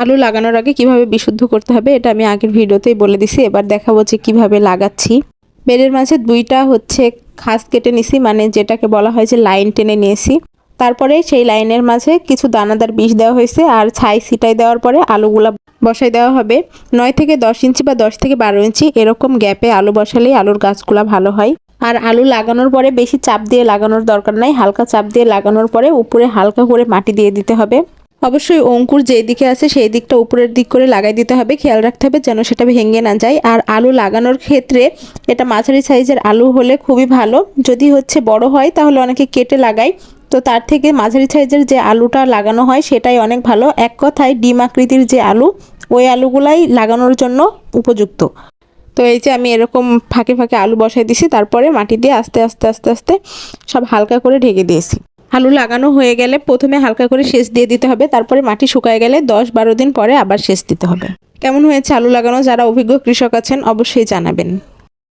আলু লাগানোর আগে কিভাবে বিশুদ্ধ করতে হবে এটা আমি আগের ভিডিওতেই বলে দিছি। এবার দেখাবো যে কিভাবে লাগাচ্ছি। বেলের মাঝে দুইটা খাস কেটে নিছি, মানে যেটাকে বলা হয় যে লাইন টেনে নিয়েছি। তারপরে সেই লাইনের মাঝে কিছু দানাদার বিষ দেওয়া হয়েছে আর ছাই ছিটাই দেওয়ার পরে আলুগুলা বসাই দেওয়া হবে। 9 থেকে 10 ইঞ্চি বা 10 থেকে 12 ইঞ্চি এরকম গ্যাপে আলু বসালেই আলুর গাছগুলা ভালো হয়। আর আলু লাগানোর পরে বেশি চাপ দিয়ে লাগানোর দরকার নাই, হালকা চাপ দিয়ে লাগানোর পরে উপরে হালকা করে মাটি দিয়ে দিতে হবে। অবশ্যই অঙ্কুর যেই দিকে আছে সেই দিকটা উপরের দিক করে লাগাই দিতে হবে, খেয়াল রাখতে হবে যেন সেটা ভেঙে না যায়। আর আলু লাগানোর ক্ষেত্রে এটা মাঝারি সাইজের আলু হলে খুবই ভালো, যদি বড় হয় তাহলে অনেকে কেটে লাগায়, তো তার থেকে মাঝারি সাইজের যে আলুটা লাগানো হয় সেটাই অনেক ভালো। এক কথায় ডিম আকৃতির যে আলু, ওই আলুগুলাই লাগানোর জন্য উপযুক্ত। তো এই যে আমি এরকম ফাঁকে ফাঁকে আলু বসাই দিছি, তারপরে মাটি দিয়ে আস্তে আস্তে আস্তে আস্তে সব হালকা করে ঢেকে দিয়েছি। আলু লাগানো হয়ে গেলে প্রথমে হালকা করে সেচ দিয়ে দিতে হবে, তারপরে মাটি শুকায় গেলে 10-12 দিন পরে আবার সেচ দিতে হবে। কেমন হয়েছে আলু লাগানো? যারা অভিজ্ঞ কৃষক আছেন অবশ্যই জানাবেন।